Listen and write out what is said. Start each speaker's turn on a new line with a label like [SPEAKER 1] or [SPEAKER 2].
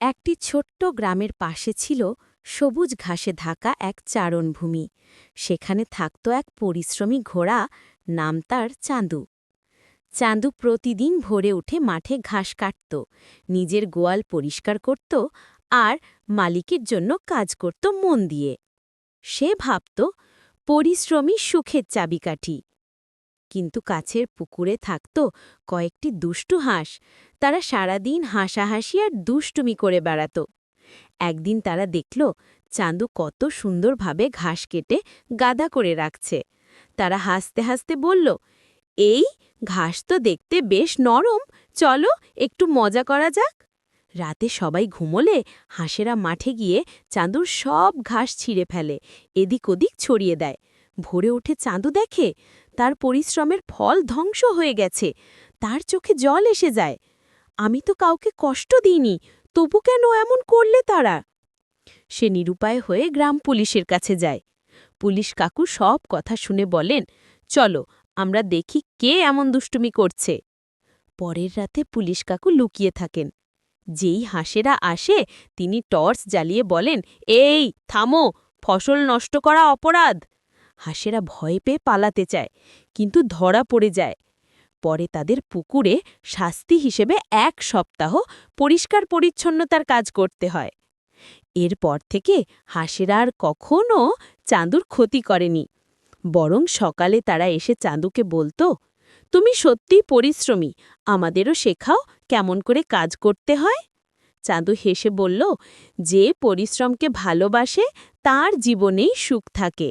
[SPEAKER 1] একটি ছোট্ট গ্রামের পাশে ছিল সবুজ ঘাসে ঢাকা এক চারণভূমি। সেখানে থাকত এক পরিশ্রমী ঘোড়া, নাম তার চাঁদু। চাঁদু প্রতিদিন ভোরে উঠে মাঠে ঘাস কাটত, নিজের গোয়াল পরিষ্কার করত আর মালিকের জন্য কাজ করত মন দিয়ে। সে ভাবত, পরিশ্রমী সুখের চাবিকাঠি। কিন্তু কাছের পুকুরে থাকত কয়েকটি দুষ্টু হাঁস। তারা সারাদিন হাসাহাসি আর দুষ্টুমি করে বেড়াত। একদিন তারা দেখল চাঁদু কত সুন্দরভাবে ঘাস কেটে গাদা করে রাখছে। তারা হাসতে হাসতে বলল, এই ঘাস তো দেখতে বেশ নরম, চলো একটু মজা করা যাক। রাতে সবাই ঘুমোলে হাঁসেরা মাঠে গিয়ে চাঁদুর সব ঘাস ছিঁড়ে ফেলে, এদিক ওদিক ছড়িয়ে দেয়। ভোরে উঠে চাঁদু দেখে তার পরিশ্রমের ফল ধ্বংস হয়ে গেছে। তার চোখে জল এসে যায়। আমি তো কাউকে কষ্ট দিইনি, তবু কেন এমন করলে তারা? সে নিরুপায় হয়ে গ্রাম পুলিশের কাছে যায়। পুলিশ কাকু সব কথা শুনে বলেন, চলো আমরা দেখি কে এমন দুষ্টুমি করছে। পরের রাতে পুলিশ কাকু লুকিয়ে থাকেন। যেই হাঁসেরা আসে তিনি টর্চ জ্বালিয়ে বলেন, এই থামো, ফসল নষ্ট করা অপরাধ। হাঁসেরা ভয় পেয়ে পালাতে চায়, কিন্তু ধরা পড়ে যায়। পরে তাদের পুকুরে শাস্তি হিসেবে 1 সপ্তাহ পরিষ্কার পরিচ্ছন্নতার কাজ করতে হয়। এরপর থেকে হাঁসেরা আর কখনও চাঁদুর ক্ষতি করেনি, বরং সকালে তারা এসে চাঁদুকে বলতো, তুমি সত্যিই পরিশ্রমী, আমাদেরও শেখাও কেমন করে কাজ করতে হয়। চাঁদু হেসে বলল, যে পরিশ্রমকে ভালোবাসে তার জীবনেই সুখ থাকে।